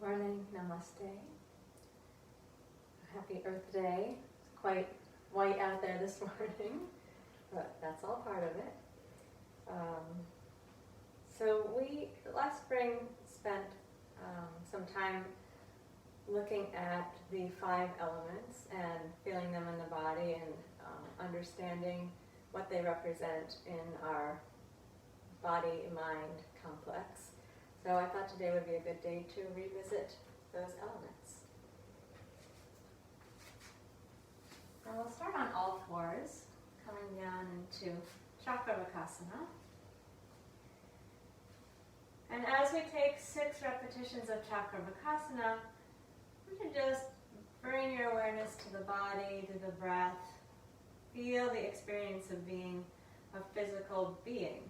Morning, namaste. Happy Earth Day. It's quite white out there this morning, but that's all part of it. So we, last spring, spent some time looking at the 5 elements and feeling them in the body and understanding what they represent in our body-mind complex. So I thought today would be a good day to revisit those elements. And we'll start on all fours, coming down into Chakravakasana. And as we take 6 repetitions of Chakravakasana, we can just bring your awareness to the body, to the breath. Feel the experience of being a physical being.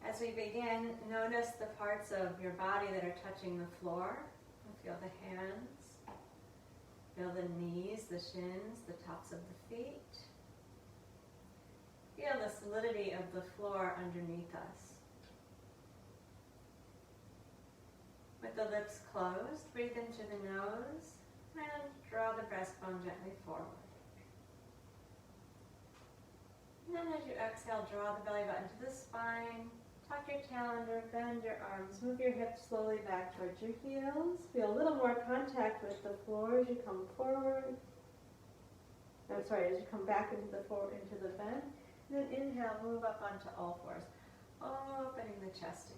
As we begin, notice the parts of your body that are touching the floor. Feel the hands, feel the knees, the shins, the tops of the feet. Feel the solidity of the floor underneath us. With the lips closed, breathe into the nose and draw the breastbone gently forward. And then as you exhale, draw the belly button to the spine. Tuck your tail under, bend your arms, move your hips slowly back towards your heels. Feel a little more contact with the floor as you come forward. As you come back into the bend. And then inhale, move up onto all fours, opening the chest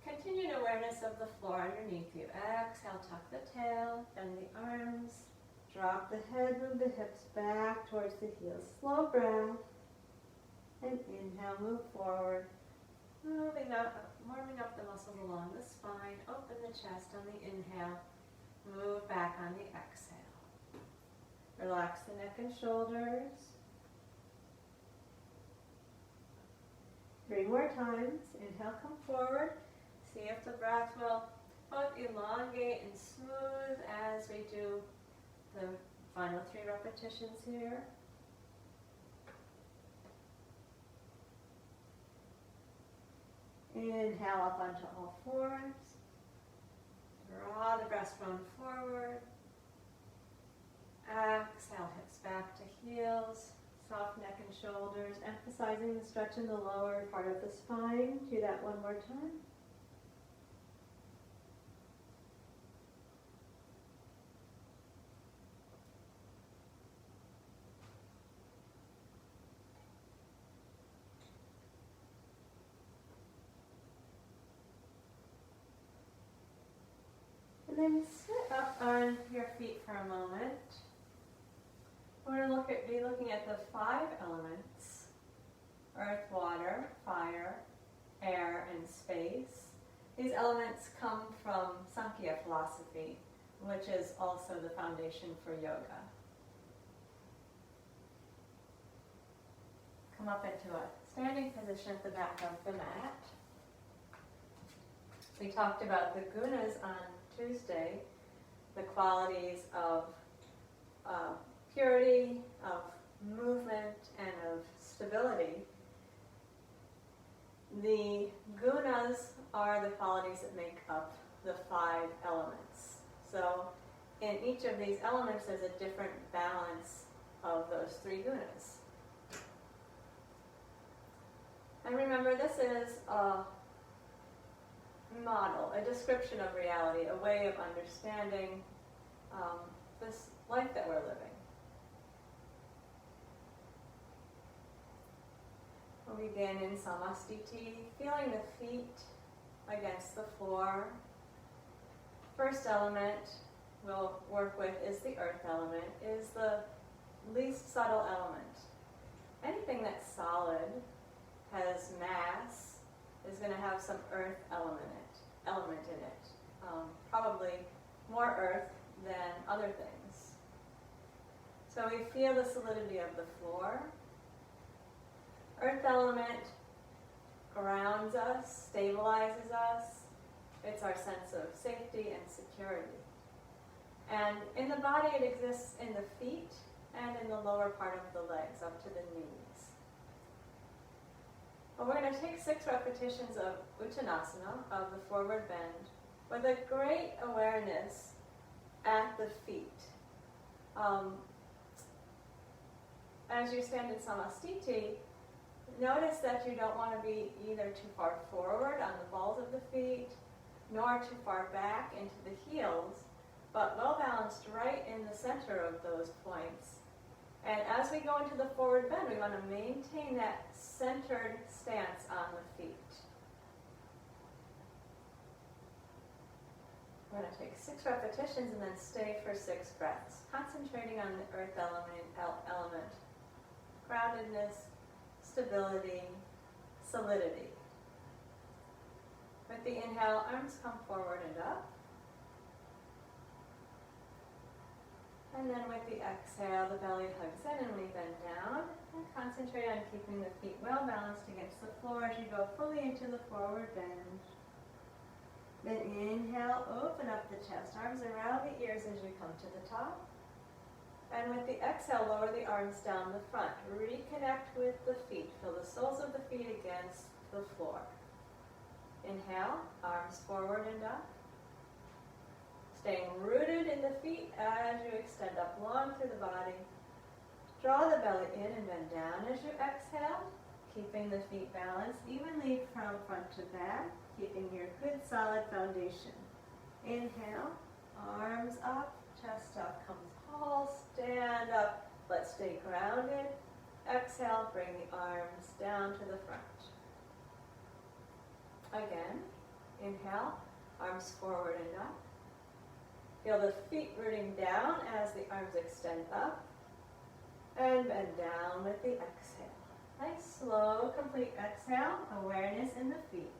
again. Continued awareness of the floor underneath you. Exhale, tuck the tail, bend the arms, drop the head, move the hips back towards the heels. Slow breath. And inhale, move forward, warming up the muscles along the spine, open the chest on the inhale, move back on the exhale. Relax the neck and shoulders. 3 more times. Inhale, come forward. See if the breath will both elongate and smooth as we do the final 3 repetitions here. Inhale up onto all fours. Draw the breastbone forward. Exhale, hips back to heels. Soft neck and shoulders, emphasizing the stretch in the lower part of the spine. Do that one more time. And then sit up on your feet for a moment. We're going to be looking at the 5 elements: earth, water, fire, air, and space. These elements come from Samkhya philosophy, which is also the foundation for yoga. Come up into a standing position at the back of the mat. We talked about the gunas on Tuesday, the qualities of purity, of movement, and of stability. The gunas are the qualities that make up the 5 elements. So in each of these elements there's a different balance of those 3 gunas. And remember, this is a model, a description of reality, a way of understanding this life that we're living. We'll begin in samastiti, feeling the feet against the floor. First element we'll work with is the earth element, is the least subtle element. Anything that's solid, has mass, is going to have some earth element in it. Probably more earth than other things. So we feel the solidity of the floor. Earth element grounds us, stabilizes us. It's our sense of safety and security. And in the body it exists in the feet and in the lower part of the legs, up to the knees. Well, we're going to take 6 repetitions of Uttanasana, of the forward bend, with a great awareness at the feet. As you stand in Samastiti, notice that you don't want to be either too far forward on the balls of the feet, nor too far back into the heels, but well balanced right in the center of those points. And as we go into the forward bend, we want to maintain that centered stance on the feet. We're going to take 6 repetitions and then stay for 6 breaths, concentrating on the earth element. Groundedness, stability, solidity. With the inhale, arms come forward and up. And then with the exhale, the belly hugs in and we bend down. And concentrate on keeping the feet well balanced against the floor as you go fully into the forward bend. Then inhale, open up the chest, arms around the ears as you come to the top. And with the exhale, lower the arms down the front. Reconnect with the feet. Feel the soles of the feet against the floor. Inhale, arms forward and up. Staying rooted in the feet as you extend up long through the body. Draw the belly in and bend down as you exhale, keeping the feet balanced evenly from front to back, keeping your good solid foundation. Inhale, arms up, chest up, come tall, stand up. Let's stay grounded. Exhale, bring the arms down to the front. Again, inhale, arms forward and up. Feel the feet rooting down as the arms extend up. And bend down with the exhale. Nice, slow, complete exhale. Awareness in the feet.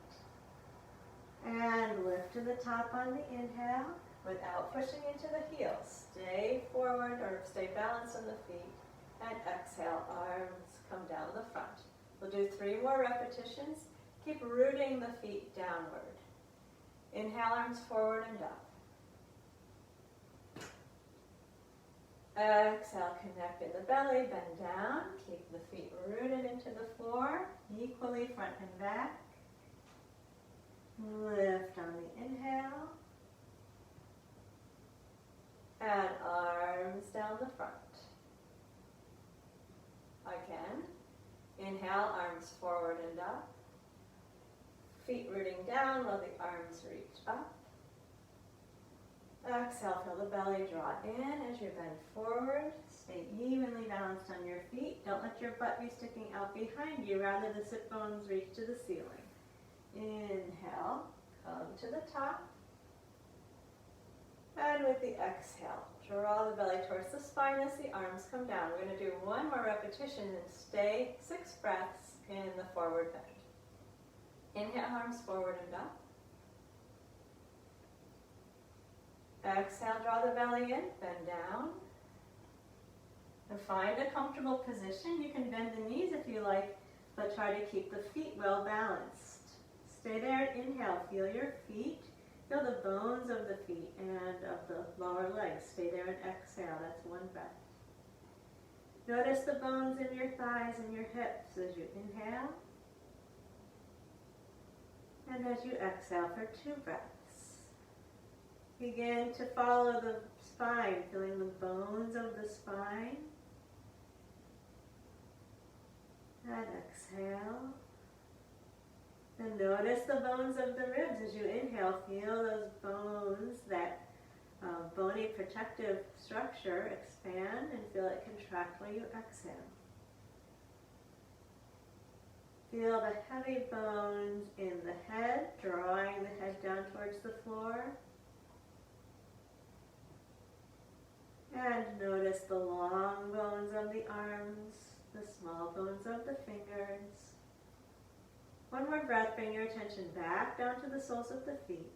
And lift to the top on the inhale without pushing into the heels. Stay forward or stay balanced on the feet. And exhale, arms come down the front. We'll do 3 more repetitions. Keep rooting the feet downward. Inhale, arms forward and up. Exhale, connect in the belly, bend down. Keep the feet rooted into the floor, equally front and back. Lift on the inhale. And arms down the front. Again, inhale, arms forward and up. Feet rooting down while the arms reach up. Exhale, feel the belly draw in as you bend forward. Stay evenly balanced on your feet. Don't let your butt be sticking out behind you. Rather, the sit bones reach to the ceiling. Inhale, come to the top. And with the exhale, draw the belly towards the spine as the arms come down. We're going to do 1 more repetition and stay 6 breaths in the forward bend. Inhale, arms forward and up. Exhale, draw the belly in, bend down. And find a comfortable position. You can bend the knees if you like, but try to keep the feet well balanced. Stay there, inhale, feel your feet. Feel the bones of the feet and of the lower legs. Stay there and exhale, that's 1 breath. Notice the bones in your thighs and your hips as you inhale. And as you exhale for 2 breaths. Begin to follow the spine, feeling the bones of the spine. And exhale. And notice the bones of the ribs as you inhale. Feel those bones, that bony protective structure expand and feel it contract while you exhale. Feel the heavy bones in the head, drawing the head down towards the floor. And notice the long bones of the arms, the small bones of the fingers. 1 more breath, bring your attention back down to the soles of the feet.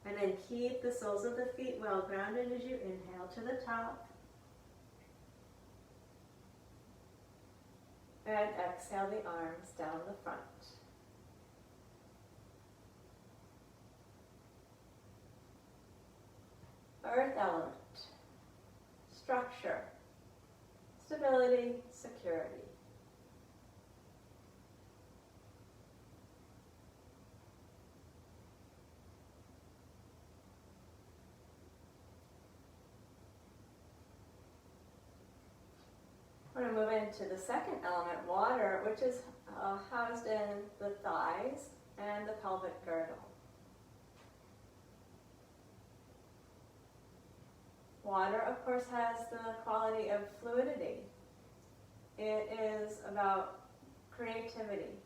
And then keep the soles of the feet well grounded as you inhale to the top. And exhale the arms down the front. Earth element, structure, stability, security. into the second element, water, which is housed in the thighs and the pelvic girdle. Water, of course, has the quality of fluidity. It is about creativity,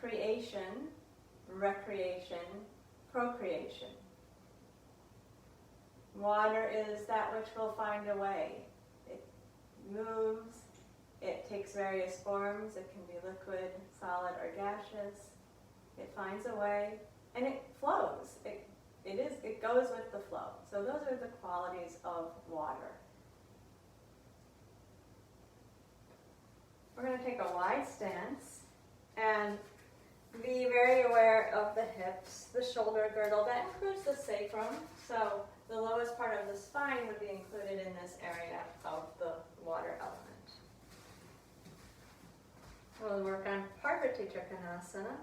creation, recreation, procreation. Water is that which will find a way. It moves, it takes various forms. It can be liquid, solid, or gaseous. It finds a way, and it flows. It goes with the flow. So those are the qualities of water. We're going to take a wide stance and be very aware of the hips, the shoulder girdle. That includes the sacrum. So the lowest part of the spine would be included in this area of the water element. We'll work on Parvati Trikonasana.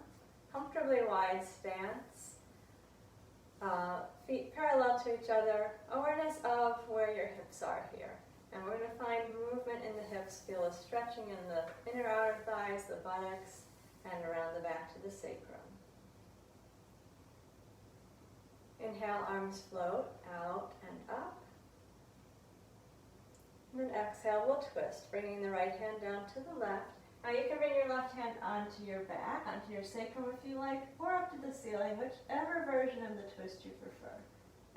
Comfortably wide stance. Feet parallel to each other. Awareness of where your hips are here. And we're going to find movement in the hips. Feel a stretching in the inner outer thighs, the buttocks, and around the back to the sacrum. Inhale, arms float out and up. And then exhale, we'll twist, bringing the right hand down to the left. Now you can bring your left hand onto your back, onto your sacrum if you like, or up to the ceiling, whichever version of the twist you prefer.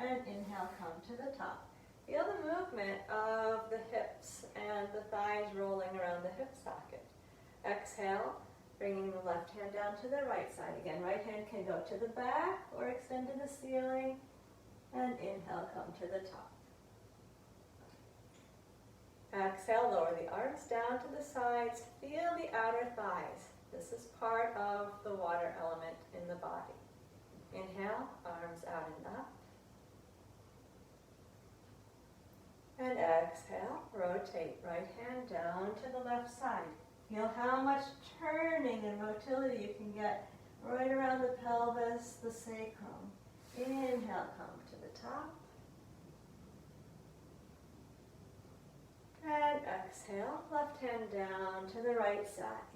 And inhale, come to the top. Feel the movement of the hips and the thighs rolling around the hip socket. Exhale, bringing the left hand down to the right side. Again, right hand can go to the back or extend to the ceiling. And inhale, come to the top. Exhale, lower the arms down to the sides. Feel the outer thighs. This is part of the water element in the body. Inhale, arms out and up. And exhale, rotate right hand down to the left side. Feel how much turning and motility you can get right around the pelvis, the sacrum. Inhale, come to the top. And exhale, left hand down to the right side.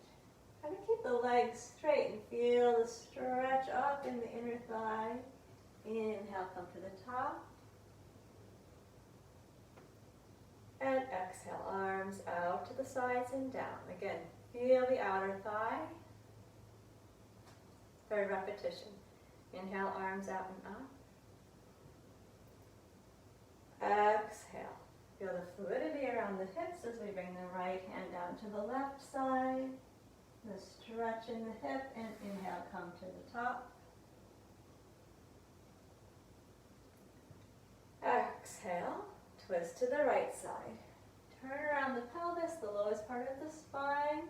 Try to keep the legs straight and feel the stretch up in the inner thigh. Inhale, come to the top. And exhale, arms out to the sides and down. Again, feel the outer thigh. Third repetition. Inhale, arms out and up. Exhale. Feel the fluidity around the hips as we bring the right hand down to the left side. The stretch in the hip, and inhale, come to the top. Exhale, twist to the right side. Turn around the pelvis, the lowest part of the spine.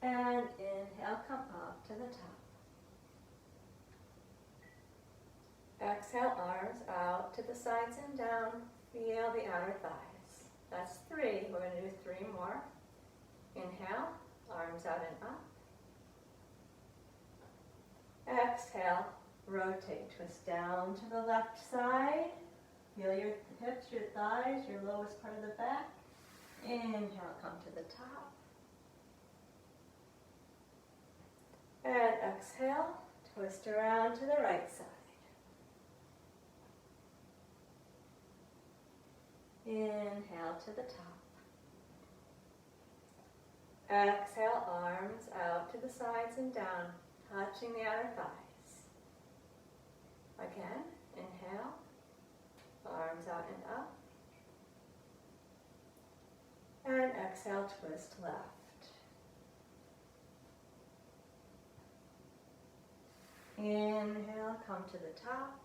And inhale, come up to the top. Exhale, arms out to the sides and down. Feel the outer thighs. That's 3. We're going to do 3 more. Inhale, arms out and up. Exhale, rotate, twist down to the left side. Feel your hips, your thighs, your lowest part of the back. Inhale, come to the top. And exhale, twist around to the right side. Inhale to the top. Exhale, arms out to the sides and down, touching the outer thighs. Again, inhale, arms out and up. And exhale, twist left. Inhale, come to the top.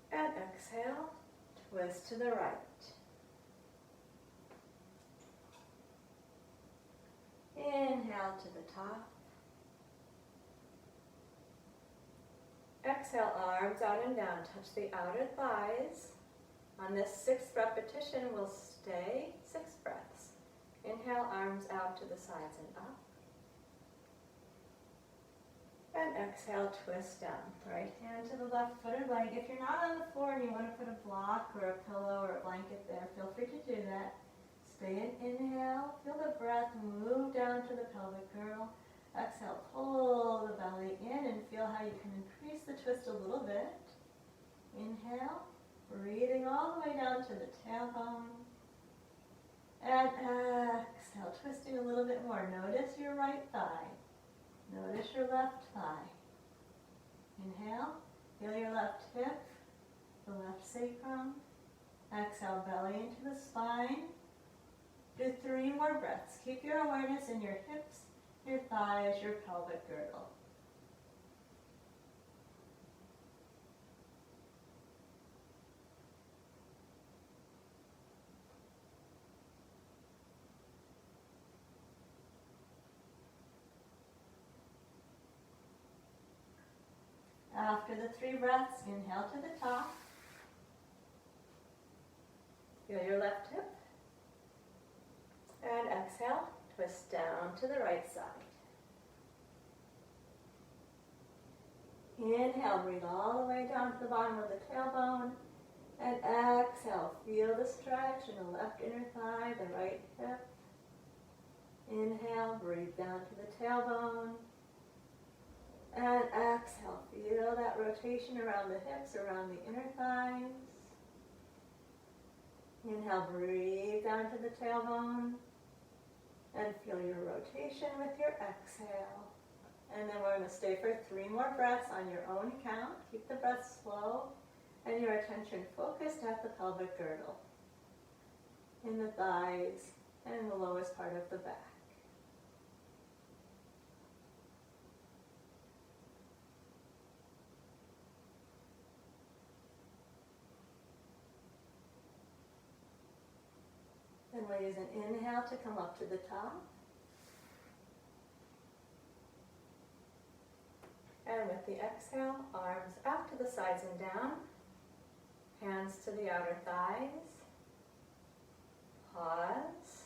And exhale, twist to the right. Inhale to the top. Exhale, arms out and down. Touch the outer thighs. On this 6th repetition, we'll stay 6 breaths. Inhale, arms out to the sides and up. And exhale, twist down. Right hand to the left foot or leg. If you're not on the floor and you want to put a block or a pillow or a blanket there, feel free to do that. Stay in inhale, feel the breath move down to the pelvic girdle. Exhale, pull the belly in and feel how you can increase the twist a little bit. Inhale, breathing all the way down to the tailbone. And exhale, twisting a little bit more. Notice your right thigh. Notice your left thigh. Inhale, feel your left hip, the left sacrum. Exhale, belly into the spine. Do 3 more breaths. Keep your awareness in your hips, your thighs, your pelvic girdle. After the 3 breaths, inhale to the top. Feel your left hip. And exhale, twist down to the right side. Inhale, breathe all the way down to the bottom of the tailbone. And exhale, feel the stretch in the left inner thigh, the right hip. Inhale, breathe down to the tailbone. And exhale, feel that rotation around the hips, around the inner thighs. Inhale, breathe down to the tailbone. And feel your rotation with your exhale. And then we're going to stay for 3 more breaths on your own count. Keep the breath slow and your attention focused at the pelvic girdle, in the thighs, and in the lowest part of the back. Then we'll use an inhale to come up to the top. And with the exhale, arms out to the sides and down. Hands to the outer thighs. Pause.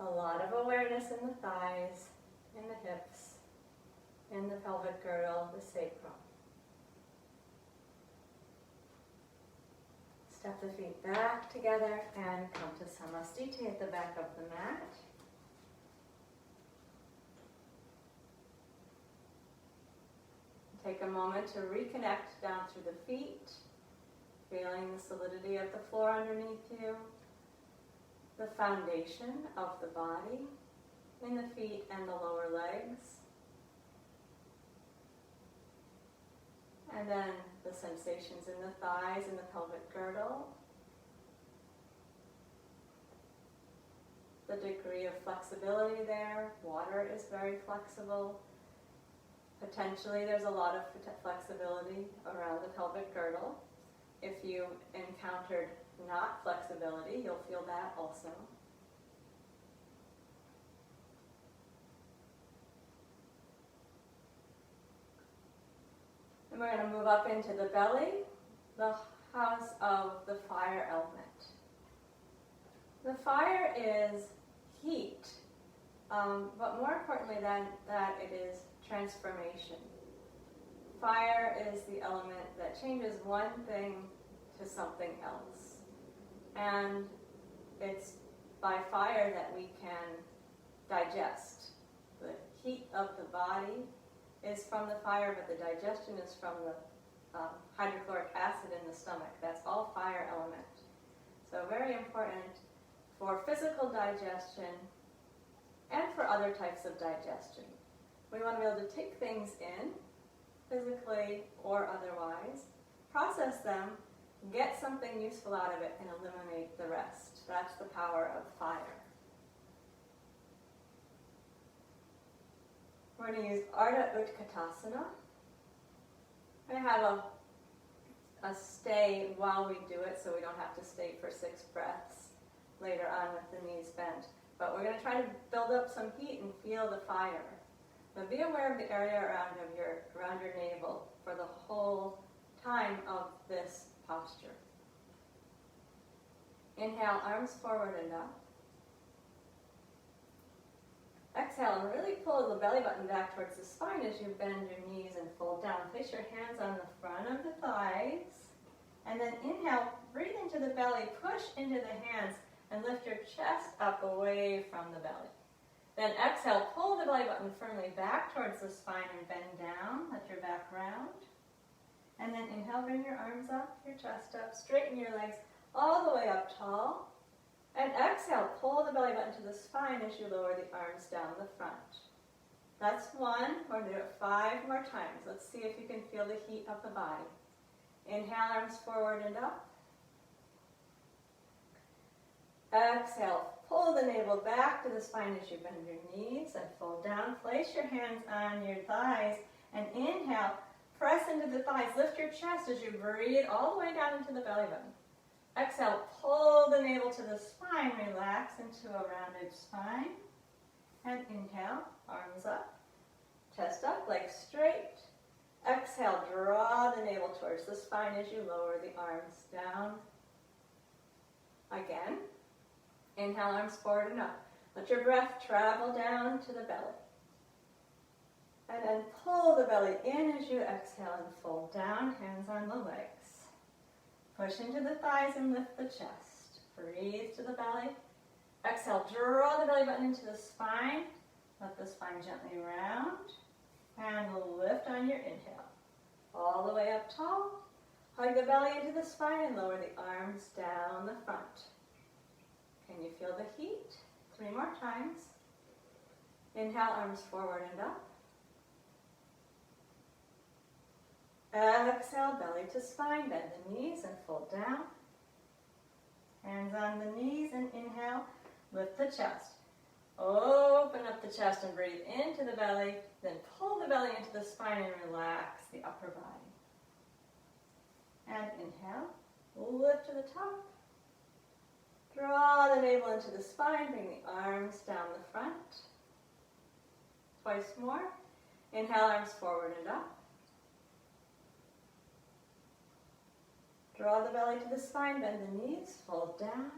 A lot of awareness in the thighs, in the hips, in the pelvic girdle, the sacrum. Step the feet back together and come to Samastiti at the back of the mat. Take a moment to reconnect down through the feet, feeling the solidity of the floor underneath you, the foundation of the body in the feet and the lower legs, and then the sensations in the thighs and the pelvic girdle, the degree of flexibility there. Water is very flexible. Potentially there's a lot of flexibility around the pelvic girdle. If you encountered not flexibility, you'll feel that also. And we're going to move up into the belly, the house of the fire element. The fire is heat, but more importantly than that, it is transformation. Fire is the element that changes one thing to something else. And it's by fire that we can digest. The heat of the body is from the fire, but the digestion is from the hydrochloric acid in the stomach. That's all fire element. So very important for physical digestion and for other types of digestion. We want to be able to take things in, physically or otherwise, process them, get something useful out of it, and eliminate the rest. That's the power of fire. We're going to use Ardha Utkatasana. I have a stay while we do it, so we don't have to stay for 6 breaths later on with the knees bent. But we're going to try to build up some heat and feel the fire. But be aware of the area around your navel for the whole time of this posture. Inhale, arms forward and up. Exhale and really pull the belly button back towards the spine as you bend your knees and fold down. Place your hands on the front of the thighs. And then inhale, breathe into the belly, push into the hands, and lift your chest up away from the belly. Then exhale, pull the belly button firmly back towards the spine and bend down. Let your back round. And then inhale, bring your arms up, your chest up, straighten your legs all the way up tall. And exhale, pull the belly button to the spine as you lower the arms down the front. That's one. We're going to do it 5 more times. Let's see if you can feel the heat of the body. Inhale, arms forward and up. Exhale, pull the navel back to the spine as you bend your knees and fold down. Place your hands on your thighs and inhale, press into the thighs. Lift your chest as you breathe all the way down into the belly button. Exhale, pull the navel to the spine, relax into a rounded spine. And inhale, arms up, chest up, legs straight. Exhale, draw the navel towards the spine as you lower the arms down. Again, inhale, arms forward and up. Let your breath travel down to the belly. And then pull the belly in as you exhale and fold down, hands on the legs. Push into the thighs and lift the chest. Breathe to the belly. Exhale, draw the belly button into the spine. Let the spine gently round. And lift on your inhale. All the way up tall. Hug the belly into the spine and lower the arms down the front. Can you feel the heat? 3 more times. Inhale, arms forward and up. Exhale, belly to spine, bend the knees and fold down. Hands on the knees and inhale, lift the chest. Open up the chest and breathe into the belly, then pull the belly into the spine and relax the upper body. And inhale, lift to the top. Draw the navel into the spine, bring the arms down the front. Twice more. Inhale, arms forward and up. Draw the belly to the spine, bend the knees, fold down.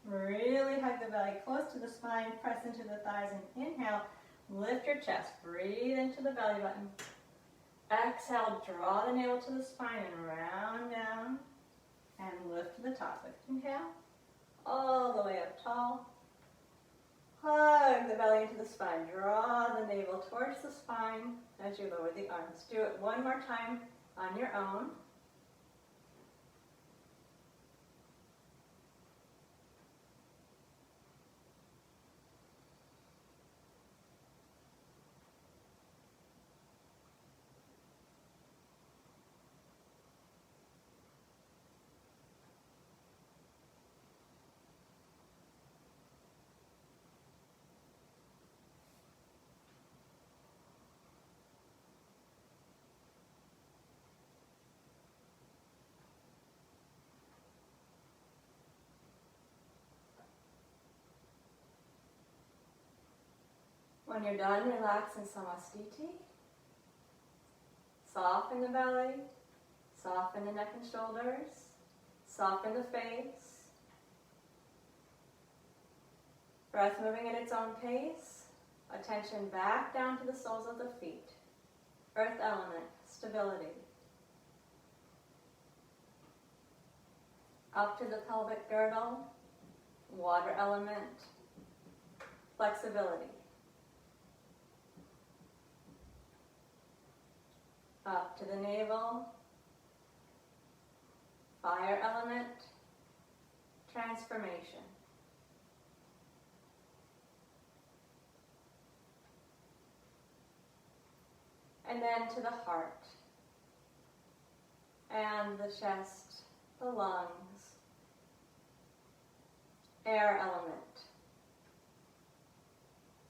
Really hug the belly close to the spine, press into the thighs and inhale. Lift your chest, breathe into the belly button. Exhale, draw the navel to the spine and round down. And lift to the top. Inhale, all the way up tall. Hug the belly into the spine. Draw the navel towards the spine as you lower the arms. Do it 1 more time on your own. When you're done, relax in Samastiti. Soften the belly, soften the neck and shoulders, soften the face. Breath moving at its own pace. Attention back down to the soles of the feet. Earth element, stability. Up to the pelvic girdle, water element, flexibility. Up to the navel, fire element, transformation. And then to the heart, and the chest, the lungs, air element,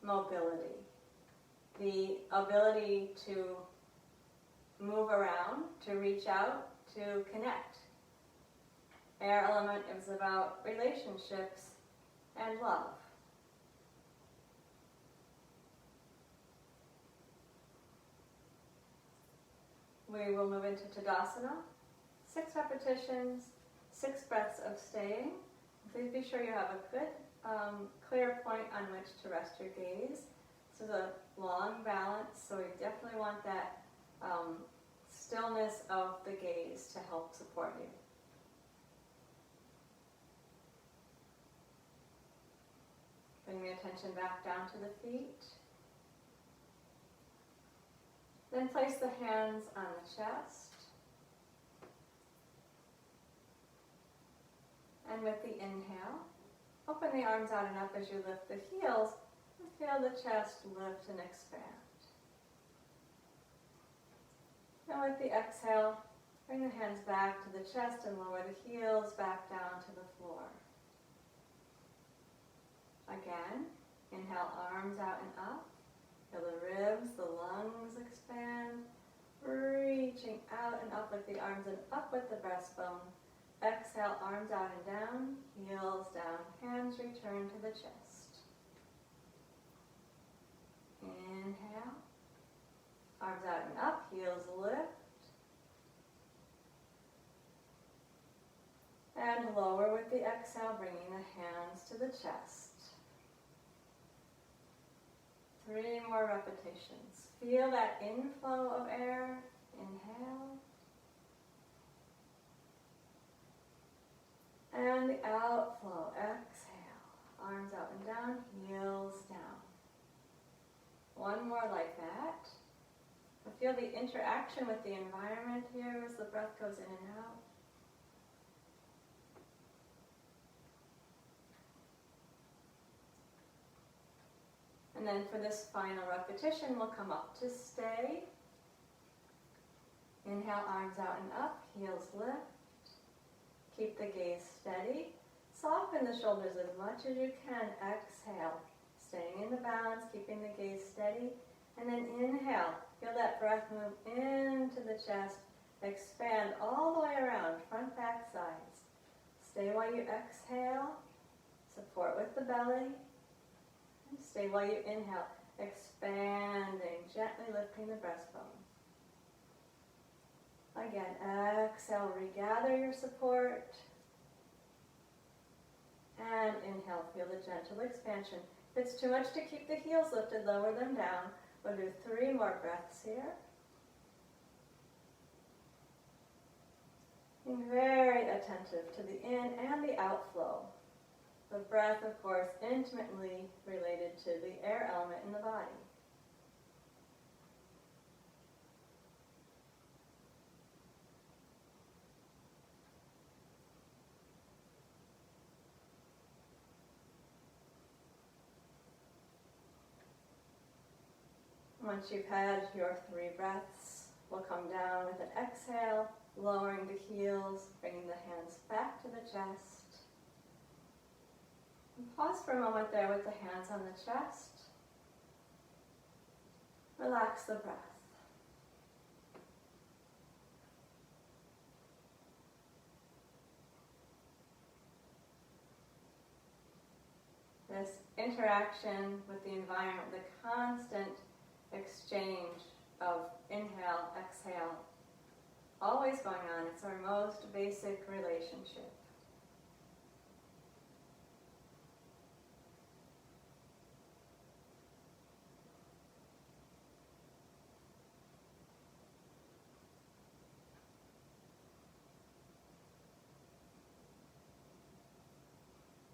mobility, the ability to move around, to reach out, to connect. Air element is about relationships and love. We will move into Tadasana. 6 repetitions, 6 breaths of staying. Please be sure you have a good clear point on which to rest your gaze. This is a long balance, so we definitely want that stillness of the gaze to help support you. Bring the attention back down to the feet. Then place the hands on the chest. And with the inhale, open the arms out and up as you lift the heels and feel the chest lift and expand. And with the exhale, bring the hands back to the chest and lower the heels back down to the floor. Again, inhale, arms out and up. Feel the ribs, the lungs expand, reaching out and up with the arms and up with the breastbone. Exhale, arms out and down, heels down, hands return to the chest. Inhale, arms out and up, heels lift. And lower with the exhale, bringing the hands to the chest. 3 more repetitions. Feel that inflow of air. Inhale. And the outflow. Exhale. Arms out and down, heels down. 1 more like that. Feel the interaction with the environment here as the breath goes in and out. And then for this final repetition, we'll come up to stay. Inhale, arms out and up, heels lift. Keep the gaze steady. Soften the shoulders as much as you can. Exhale, staying in the balance, keeping the gaze steady. And then inhale, feel that breath move into the chest. Expand all the way around, front, back, sides. Stay while you exhale. Support with the belly. Stay while you inhale, expanding, gently lifting the breastbone. Again, exhale, regather your support. And inhale, feel the gentle expansion. If it's too much to keep the heels lifted, lower them down. We'll do 3 more breaths here. Being very attentive to the in and the outflow. The breath, of course, intimately related to the air element in the body. Once you've had your 3 breaths, we'll come down with an exhale, lowering the heels, bringing the hands back to the chest. And pause for a moment there with the hands on the chest. Relax the breath. This interaction with the environment, the constant exchange of inhale, exhale, always going on. It's our most basic relationship.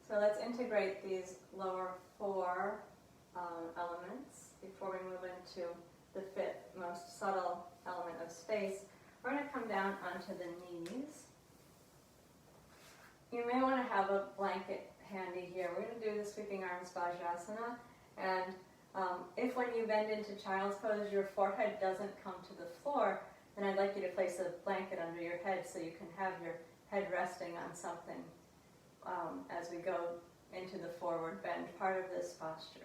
So let's integrate these lower 4 elements before we move into the 5th most subtle element of space. We're going to come down onto the knees. You may want to have a blanket handy here. We're going to do the sweeping arms Vajrasana. And if when you bend into child's pose your forehead doesn't come to the floor, then I'd like you to place a blanket under your head so you can have your head resting on something as we go into the forward bend part of this posture.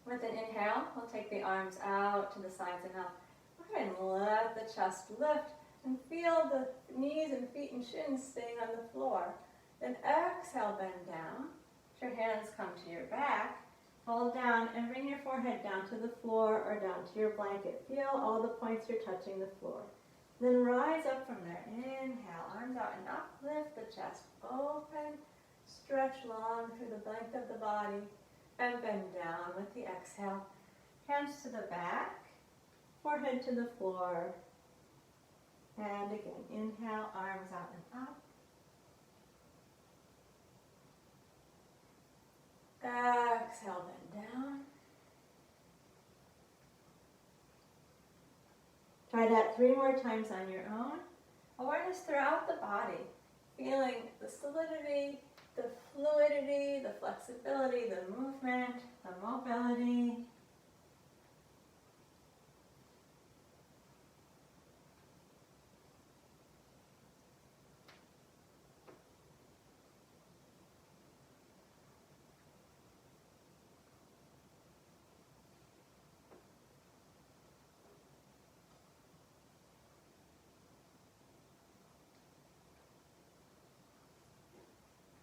With an inhale, we'll take the arms out to the sides and up. Go ahead and let the chest lift and feel the knees and feet and shins staying on the floor. Then exhale, bend down. Let your hands come to your back. Hold down and bring your forehead down to the floor or down to your blanket. Feel all the points you're touching the floor. Then rise up from there. Inhale, arms out and up. Lift the chest open. Stretch long through the length of the body. And bend down with the exhale. Hands to the back. Forehead to the floor. And again, inhale, arms out and up. Exhale, bend down. Try that 3 more times on your own. Awareness throughout the body. Feeling the solidity, the fluidity, the flexibility, the movement, the mobility.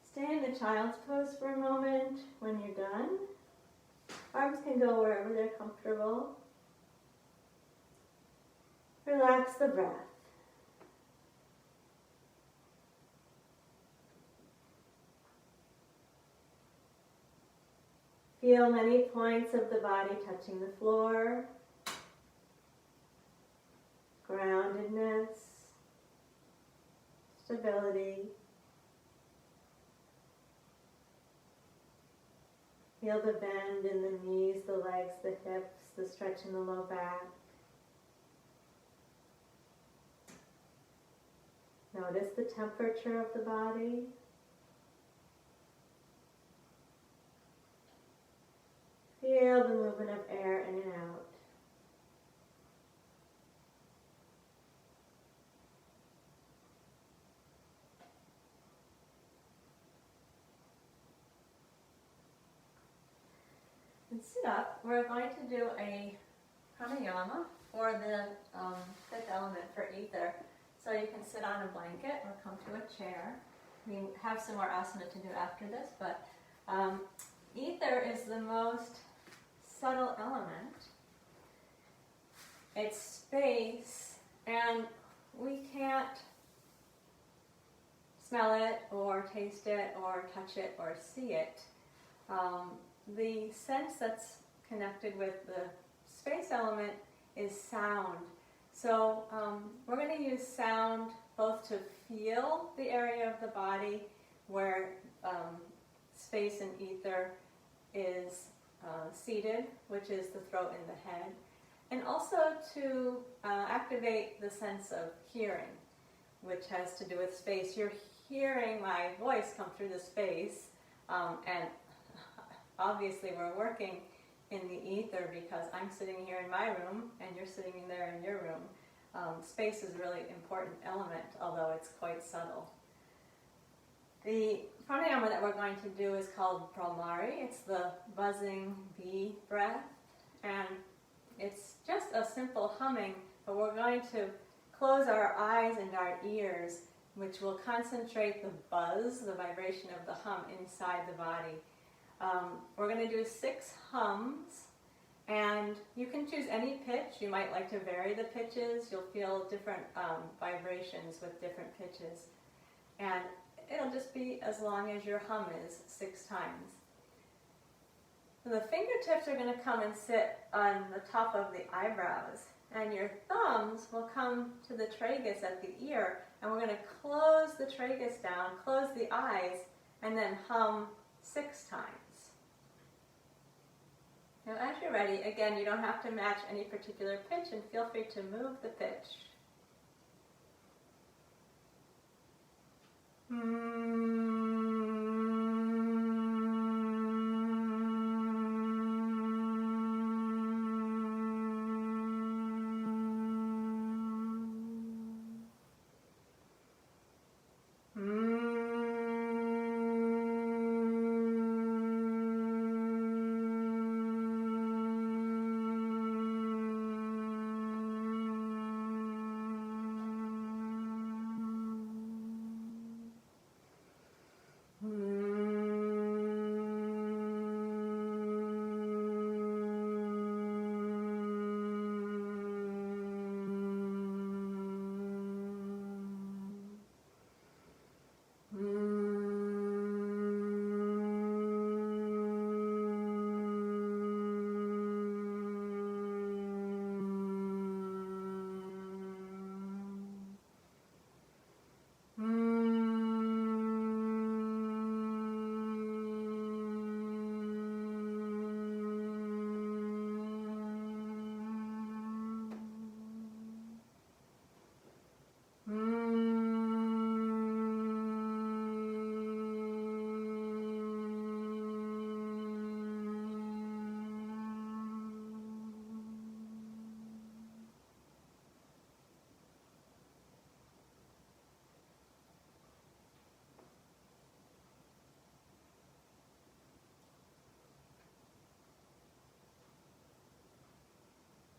Stay in the child's pose for a moment. When you're done, arms can go wherever they're comfortable. Relax the breath. Feel many points of the body touching the floor. Groundedness, stability. Feel the bend in the knees, the legs, the hips, the stretch in the low back. Notice the temperature of the body. Feel the movement of air in and out. And sit up. We're going to do a pranayama for the fifth element for ether. So you can sit on a blanket or come to a chair. We have some more asana to do after this, but ether is the most subtle element. It's space, and we can't smell it or taste it or touch it or see it. The sense that's connected with the space element is sound. So we're going to use sound both to feel the area of the body where space and ether is seated, which is the throat and the head, and also to activate the sense of hearing, which has to do with space. You're hearing my voice come through the space, and obviously we're working in the ether because I'm sitting here in my room and you're sitting in there in your room. Space is a really important element, although it's quite subtle. The pranayama that we're going to do is called Brahmari. It's the buzzing bee breath, and it's just a simple humming, but we're going to close our eyes and our ears, which will concentrate the buzz, the vibration of the hum inside the body. We're going to do 6 hums, and you can choose any pitch. You might like to vary the pitches. You'll feel different vibrations with different pitches. And it'll just be as long as your hum is 6 times. So the fingertips are going to come and sit on the top of the eyebrows, and your thumbs will come to the tragus at the ear, and we're going to close the tragus down, close the eyes, and then hum 6 times. Now as you're ready, again, you don't have to match any particular pitch, and feel free to move the pitch.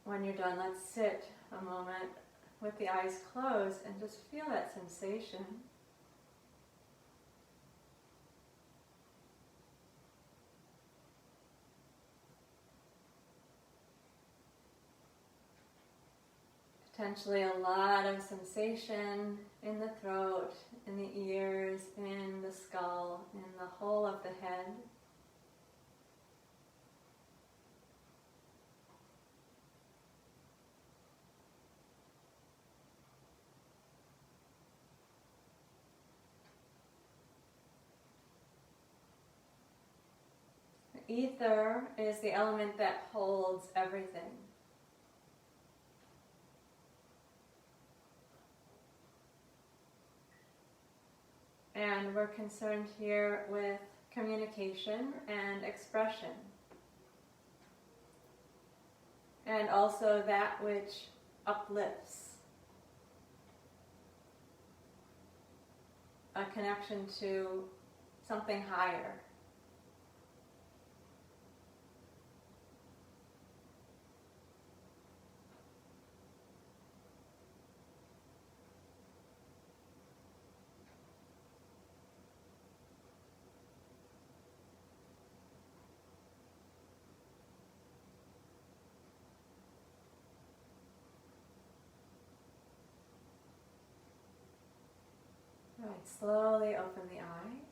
When you're done, let's sit a moment with the eyes closed and just feel that sensation. Potentially a lot of sensation in the throat, in the ears, in the skull, in the whole of the head. Ether is the element that holds everything. And we're concerned here with communication and expression. And also that which uplifts. A connection to something higher. Right, slowly open the eyes.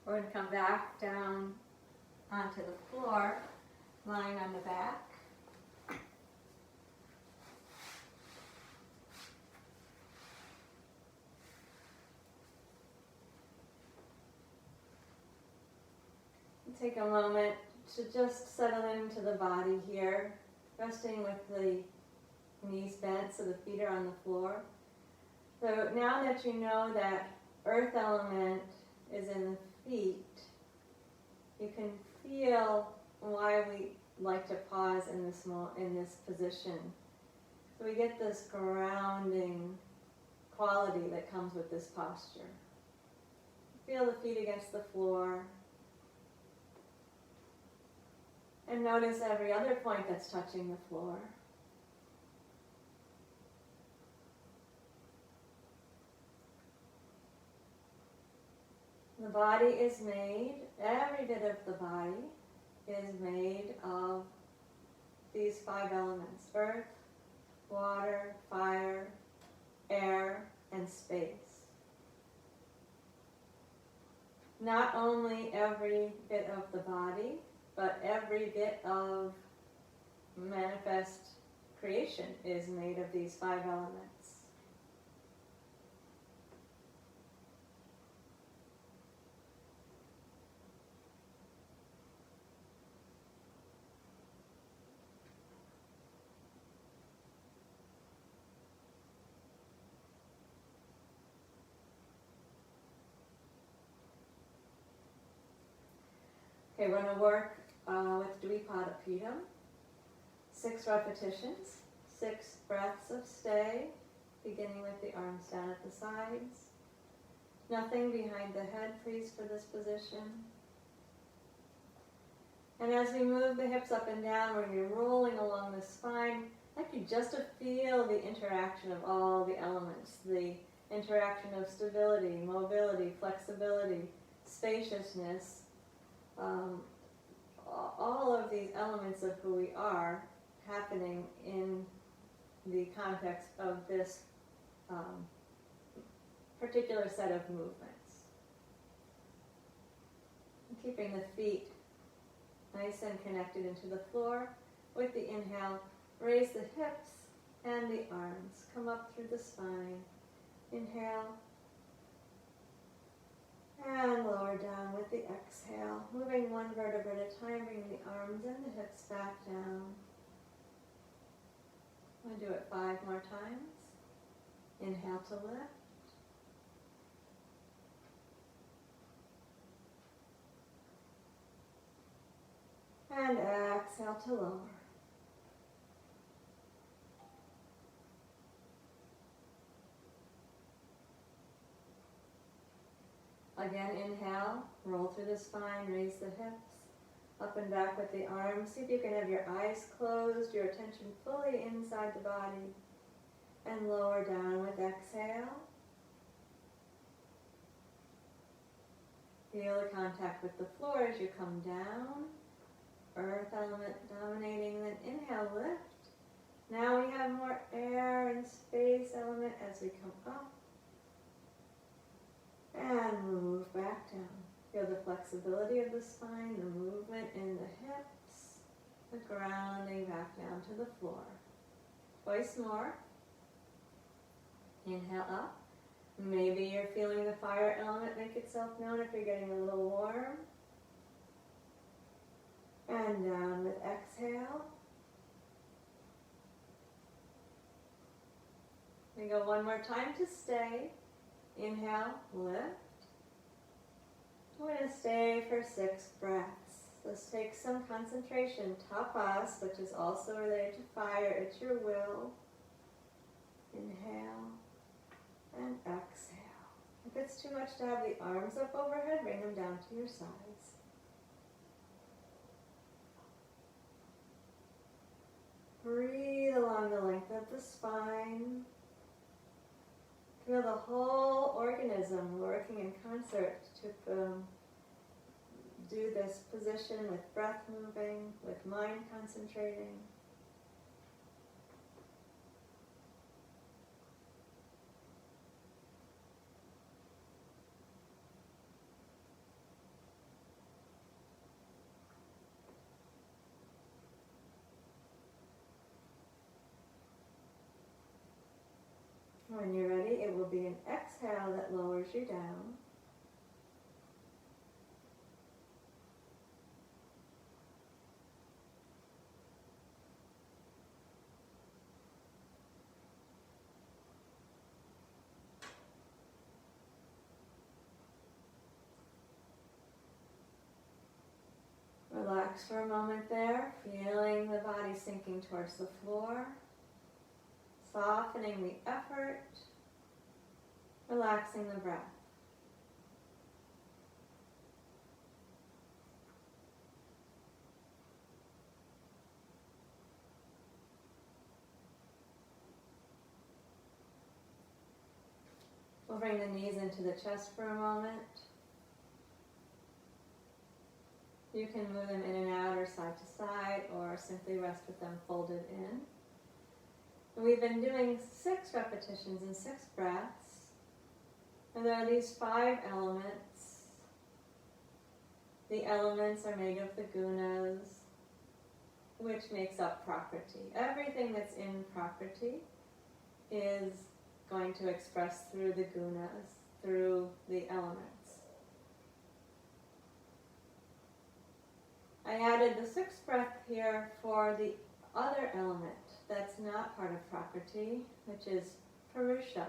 We're going to come back down onto the floor, lying on the back. Take a moment to just settle into the body here, resting with the knees bent so the feet are on the floor. So now that you know that earth element is in the feet, you can feel why we like to pause in this position. So we get this grounding quality that comes with this posture. Feel the feet against the floor. And notice every other point that's touching the floor. The body is made, every bit of the body is made of these 5 elements: earth, water, fire, air, and space. Not only every bit of the body, but every bit of manifest creation is made of these 5 elements. Okay, we're going to work with Dvipadapidam. 6 repetitions, 6 breaths of stay, beginning with the arms down at the sides. Nothing behind the head, please, for this position. And as we move the hips up and down, we're going to be rolling along the spine. I'd like you just to feel the interaction of all the elements, the interaction of stability, mobility, flexibility, spaciousness, all of these elements of who we are happening in the context of this particular set of movements. And keeping the feet nice and connected into the floor. With the inhale, raise the hips and the arms. Come up through the spine. Inhale. And lower down with the exhale. Moving 1 vertebra at a time, bringing the arms and the hips back down. I'm going to do it 5 more times. Inhale to lift. And exhale to lower. Again, inhale, roll through the spine, raise the hips. Up and back with the arms. See if you can have your eyes closed, your attention fully inside the body. And lower down with exhale. Feel the contact with the floor as you come down. Earth element dominating, then inhale, lift. Now we have more air and space element as we come up. And move back down. Feel the flexibility of the spine, the movement in the hips, the grounding back down to the floor. Twice more. Inhale up. Maybe you're feeling the fire element make itself known if you're getting a little warm. And down with exhale. We go one more time to stay. Inhale, lift. We're going to stay for 6 breaths. This takes some concentration. Tapas, which is also related to fire, it's your will. Inhale and exhale. If it's too much to have the arms up overhead, bring them down to your sides. Breathe along the length of the spine. Feel the whole organism working in concert to do this position with breath moving, with mind concentrating. When you're ready, it will be an exhale that lowers you down. Relax for a moment there, feeling the body sinking towards the floor. Softening the effort, relaxing the breath. We'll bring the knees into the chest for a moment. You can move them in and out or side to side, or simply rest with them folded in. We've been doing 6 repetitions and 6 breaths. And there are these 5 elements. The elements are made of the gunas, which makes up Prakriti. Everything that's in Prakriti is going to express through the gunas, through the elements. I added the 6th breath here for the other element that's not part of Prakriti, which is Purusha,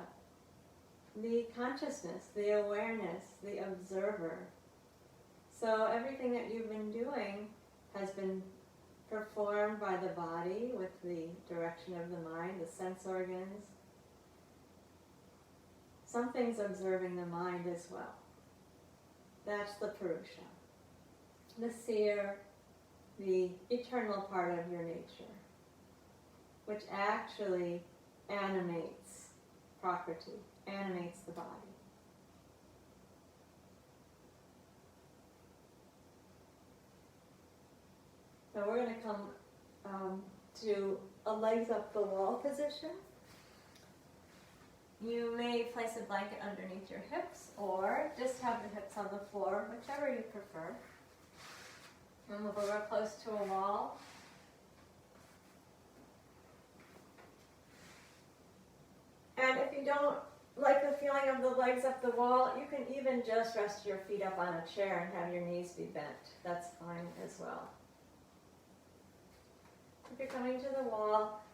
the consciousness, the awareness, the observer. So everything that you've been doing has been performed by the body with the direction of the mind, the sense organs. Something's observing the mind as well. That's the Purusha, the seer, the eternal part of your nature, which actually animates Prakriti, animates the body. So we're going to come to a legs up the wall position. You may place a blanket underneath your hips or just have the hips on the floor, whichever you prefer. And move over close to a wall. And if you don't like the feeling of the legs up the wall, you can even just rest your feet up on a chair and have your knees be bent. That's fine as well. If you're coming to the wall,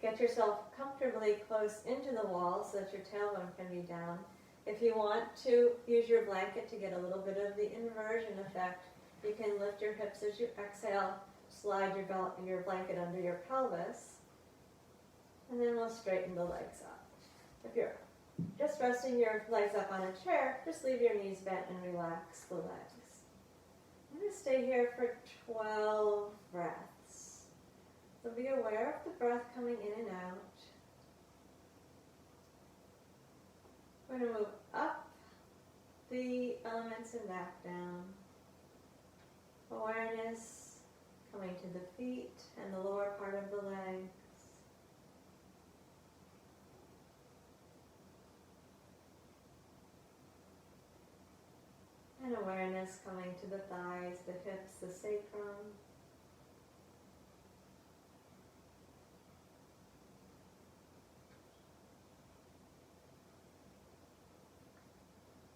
get yourself comfortably close into the wall so that your tailbone can be down. If you want to use your blanket to get a little bit of the inversion effect, you can lift your hips as you exhale, slide your blanket under your pelvis, and then we'll straighten the legs up. If you're just resting your legs up on a chair, just leave your knees bent and relax the legs. I'm going to stay here for 12 breaths. So be aware of the breath coming in and out. We're going to move up the elements and back down. Awareness coming to the feet and the lower part of the legs. And awareness coming to the thighs, the hips, the sacrum.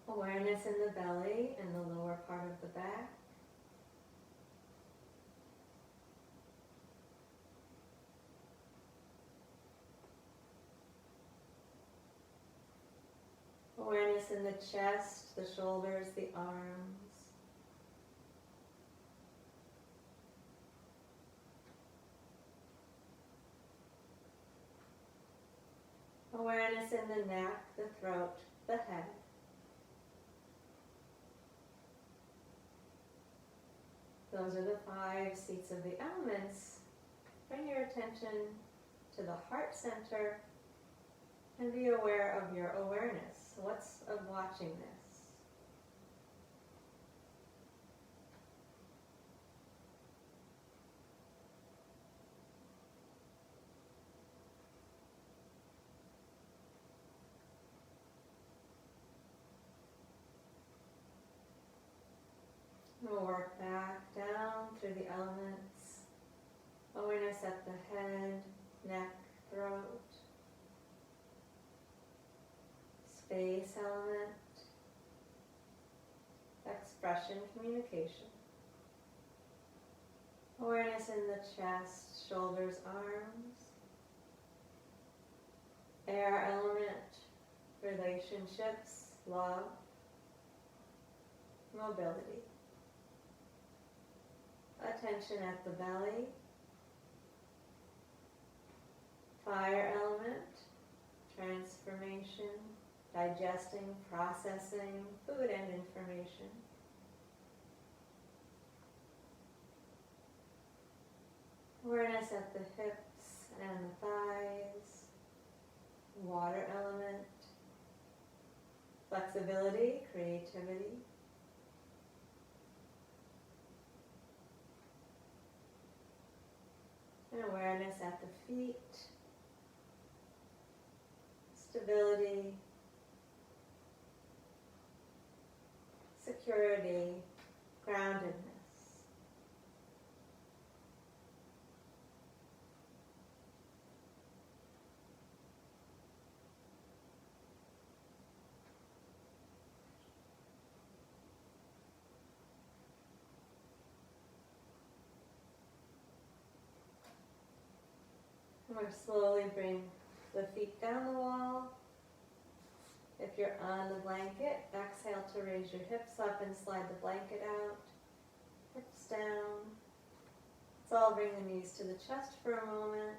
Awareness in the belly and the lower part of the back. Awareness in the chest, the shoulders, the arms. Awareness in the neck, the throat, the head. Those are the 5 seats of the elements. Bring your attention to the heart center and be aware of your awareness. What's of watching this? We'll work back down through the elements. Awareness at the head, neck, throat. Space element. Expression, communication. Awareness in the chest, shoulders, arms. Air element, relationships, love, mobility. Attention at the belly. Fire element, transformation, digesting, processing, food and information. Awareness at the hips and the thighs. Water element, flexibility, creativity. And awareness at the feet, stability, security, groundedness. We'll slowly bring the feet down the wall. If you're on the blanket, exhale to raise your hips up and slide the blanket out. Hips down. Let's all bring the knees to the chest for a moment.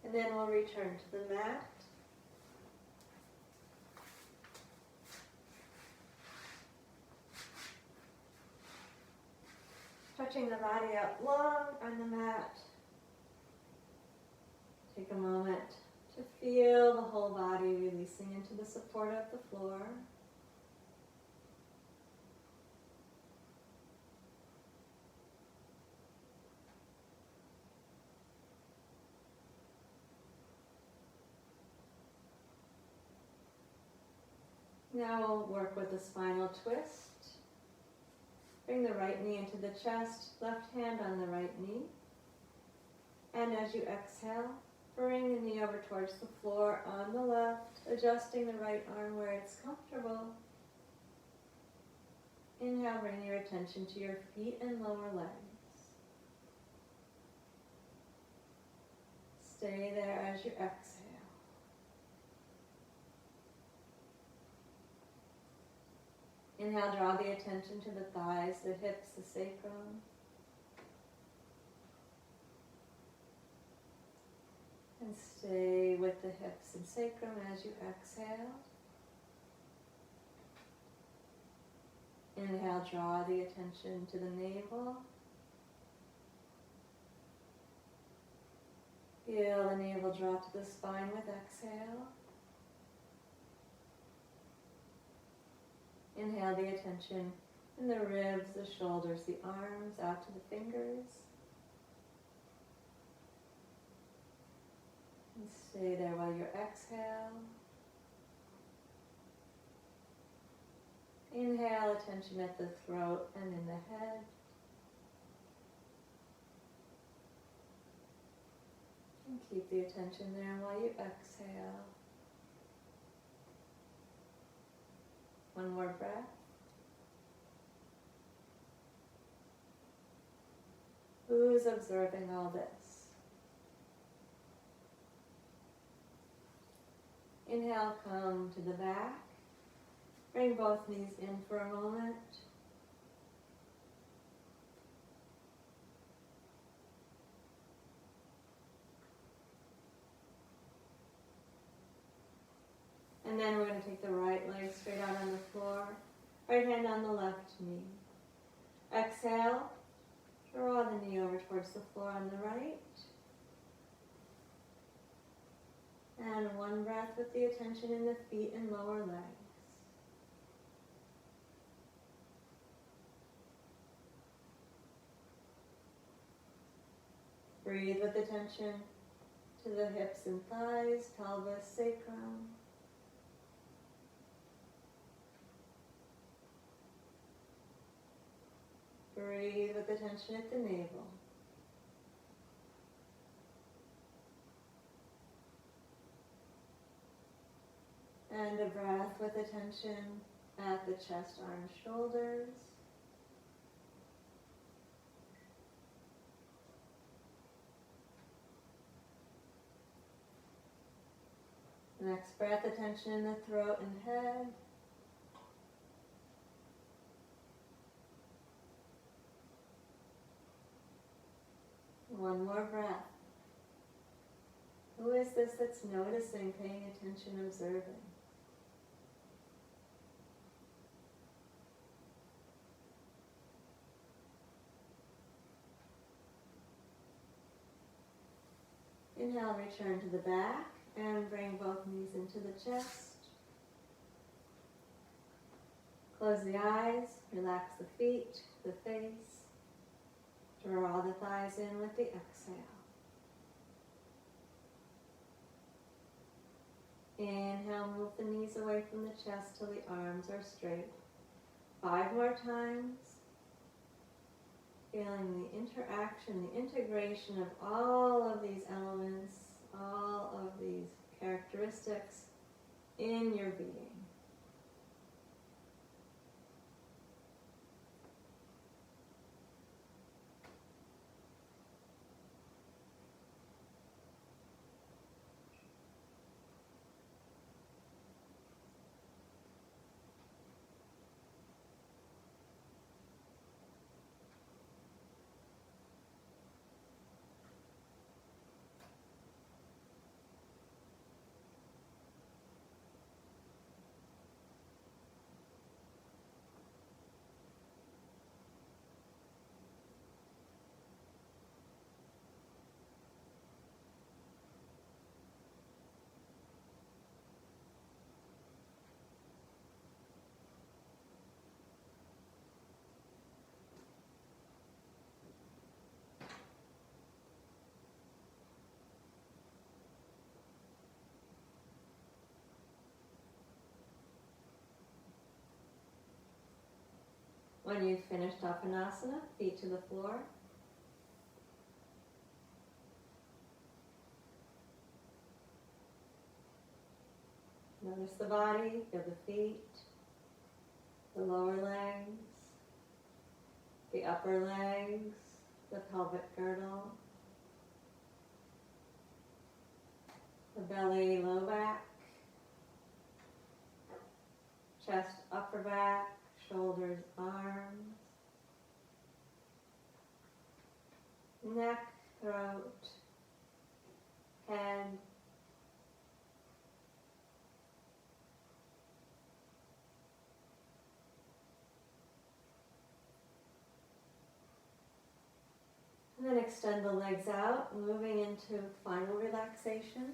And then we'll return to the mat. Stretching the body out long on the mat. Take a moment to feel the whole body releasing into the support of the floor. Now we'll work with the spinal twist. Bring the right knee into the chest, left hand on the right knee. And as you exhale, bring the knee over towards the floor on the left, adjusting the right arm where it's comfortable. Inhale, bring your attention to your feet and lower legs. Stay there as you exhale. Inhale, draw the attention to the thighs, the hips, the sacrum. And And stay with the hips and sacrum as you exhale. Inhale, draw the attention to the navel. Feel the navel draw to the spine with exhale. Inhale the attention in the ribs, the shoulders, the arms, out to the fingers. And stay there while you exhale. Inhale, attention at the throat and in the head. And keep the attention there while you exhale. One more breath. Who's observing all this? Inhale, come to the back. Bring both knees in for a moment. And then we're going to take the right leg straight out on the floor. Right hand on the left knee. Exhale. Draw the knee over towards the floor on the right. And one breath with the attention in the feet and lower legs. Breathe with attention to the hips and thighs, pelvis, sacrum. Breathe with attention at the navel. And a breath with attention at the chest, arms, shoulders. Next breath, attention in the throat and head. One more breath. Who is this that's noticing, paying attention, observing? Inhale, return to the back and bring both knees into the chest. Close the eyes, relax the feet, the face. Draw the thighs in with the exhale. Inhale, move the knees away from the chest till the arms are straight. 5 more times. Feeling the interaction, the integration of all of these elements, all of these characteristics in your being. When you've finished Apanasana, feet to the floor. Notice the body, feel the feet, the lower legs, the upper legs, the pelvic girdle, the belly, low back, chest, upper back, shoulders, arms, neck, throat, head. And then extend the legs out, moving into final relaxation.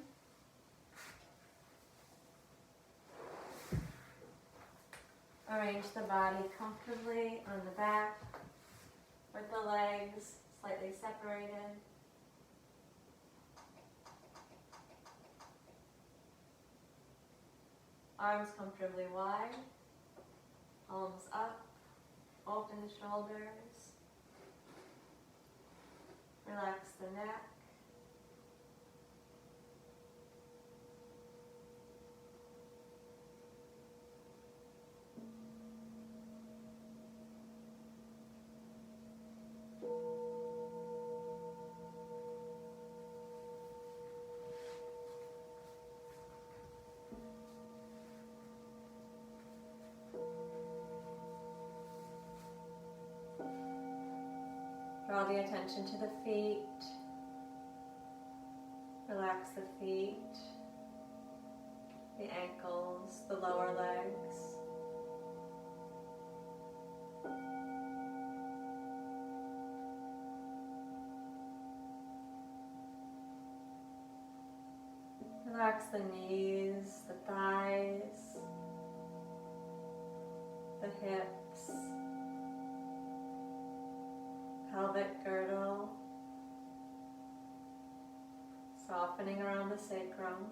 Arrange the body comfortably on the back with the legs slightly separated. Arms comfortably wide, palms up, open the shoulders. Relax the neck. Draw the attention to the feet. Relax the feet, the ankles, the lower legs. Relax the knees, the thighs, the hips, pelvic girdle, softening around the sacrum.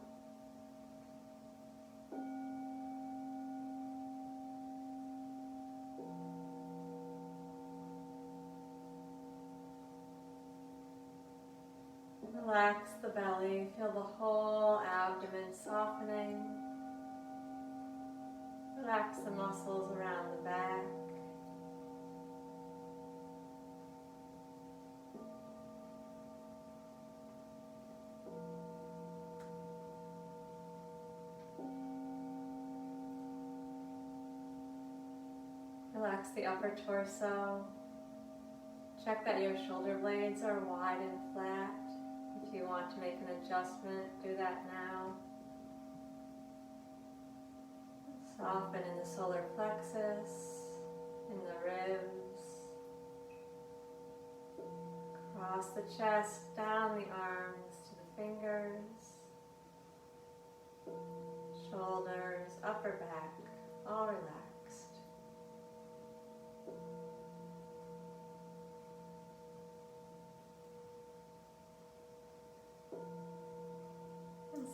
Relax the belly, feel the whole abdomen softening. Relax the muscles around the back. Relax the upper torso. Check that your shoulder blades are wide and flat. If you want to make an adjustment, do that now. Soften in the solar plexus, in the ribs. Cross the chest, down the arms to the fingers. Shoulders, upper back, all relaxed.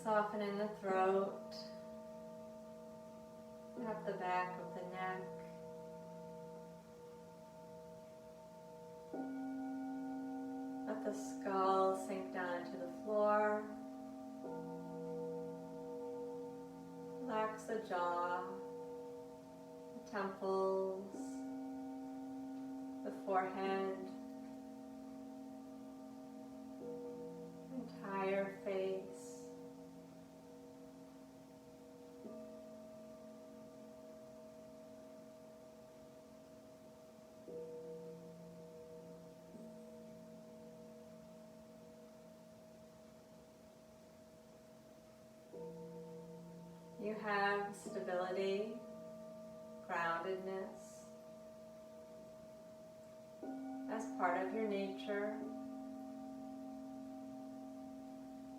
Soften in the throat, up the back of the neck. Let the skull sink down into the floor. Relax the jaw, the temples, the forehead, entire face. You have stability, groundedness as part of your nature.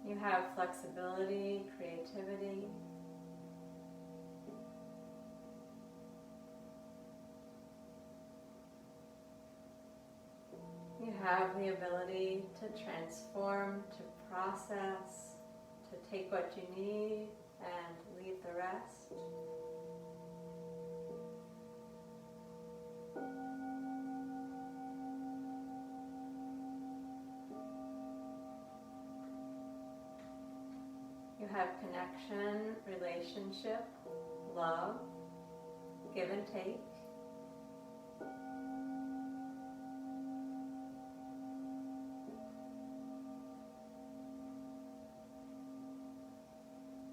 You have flexibility, creativity. You have the ability to transform, to process, to take what you need and leave the rest. You have connection, relationship, love, give and take.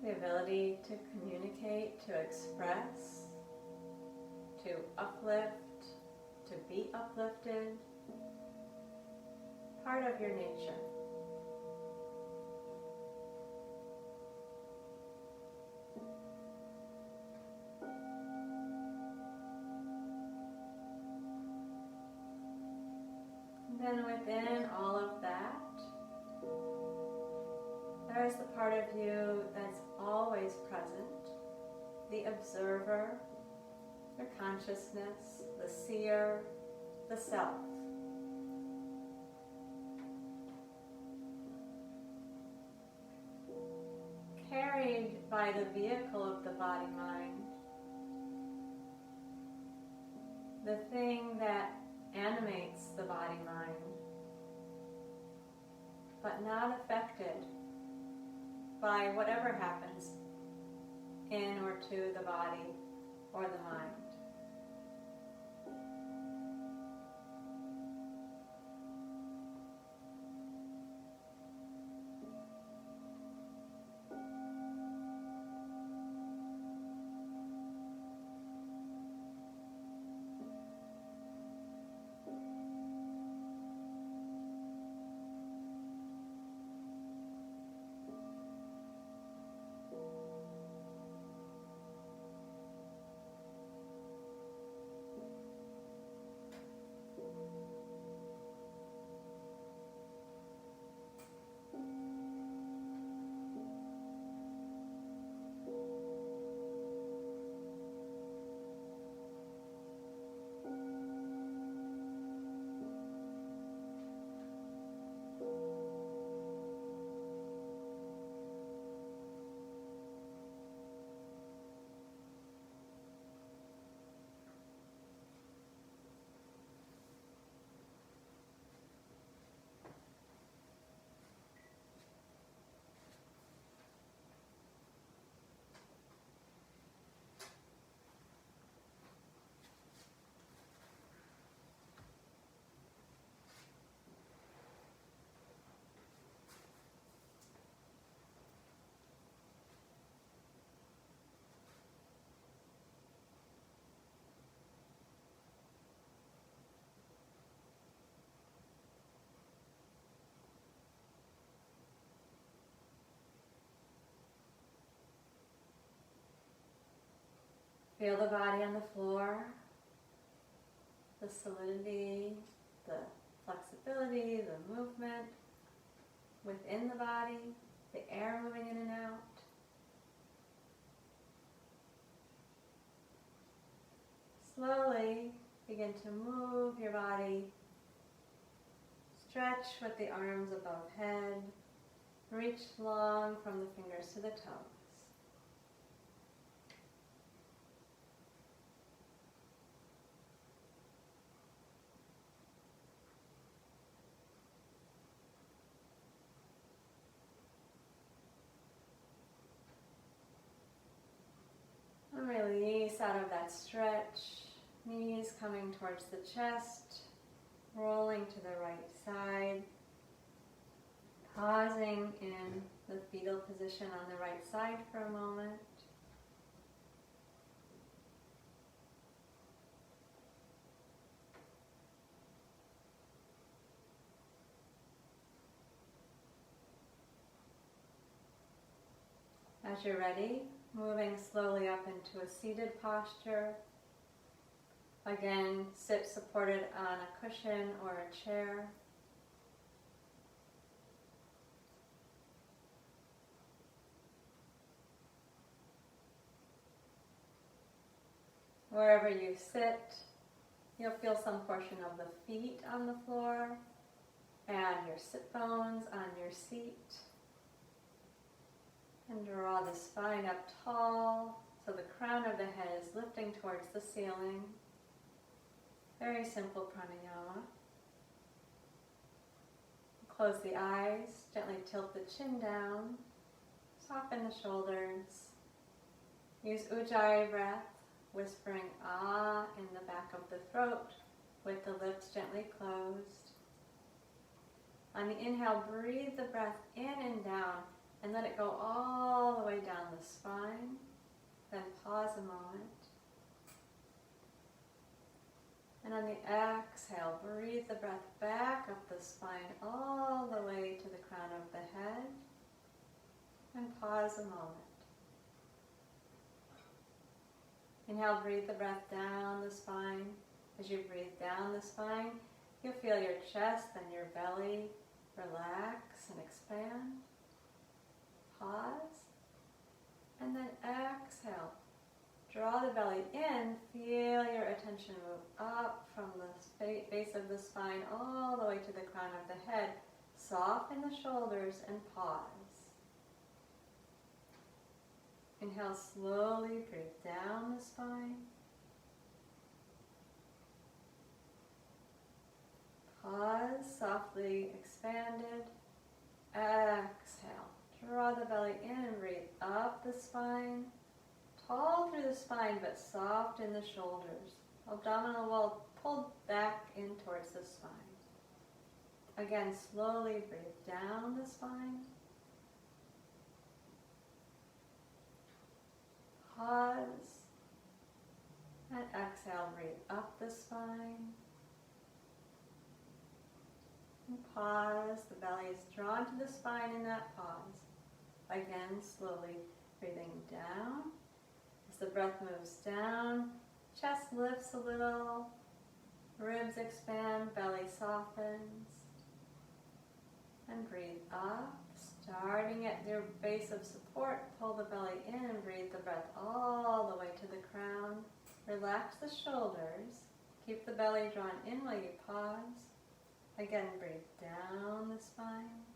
The ability to communicate, to express, to uplift, to be uplifted, part of your nature. even within all of that, there is the part of you that's always present, the observer, your consciousness, the seer, the self. Carried by the vehicle of the body-mind, the thing that animates the body-mind, but not affected by whatever happens in or to the body or the mind. Feel the body on the floor, the solidity, the flexibility, the movement within the body, the air moving in and out. Slowly begin to move your body. Stretch with the arms above head. Reach long from the fingers to the toes. And release out of that stretch. Knees coming towards the chest. Rolling to the right side. Pausing in the fetal position on the right side for a moment. As you're ready, moving slowly up into a seated posture. Again, sit supported on a cushion or a chair. Wherever you sit, you'll feel some portion of the feet on the floor and your sit bones on your seat. And draw the spine up tall so the crown of the head is lifting towards the ceiling. Very simple pranayama. Close the eyes, gently tilt the chin down, soften the shoulders. Use Ujjayi breath, whispering ah in the back of the throat with the lips gently closed. On the inhale, breathe the breath in and down and let it go all the way down the spine. Then pause a moment. And on the exhale, breathe the breath back up the spine all the way to the crown of the head. And pause a moment. Inhale, breathe the breath down the spine. As you breathe down the spine, You'll feel your chest and your belly relax and expand. Pause. And then exhale. Draw the belly in. Feel your attention move up from the base of the spine all the way to the crown of the head. Soften the shoulders and pause. Inhale slowly, breathe down the spine. Pause, softly expanded. Exhale. Draw the belly in and breathe up the spine. Tall through the spine, but soft in the shoulders. Abdominal wall pulled back in towards the spine. Again, slowly breathe down the spine. Pause. And exhale, breathe up the spine. And pause. The belly is drawn to the spine in that pause. Again, slowly breathing down. As the breath moves down, chest lifts a little, ribs expand, belly softens. And breathe up. Starting at your base of support, pull the belly in and breathe the breath all the way to the crown. Relax the shoulders. Keep the belly drawn in while you pause. Again, breathe down the spine.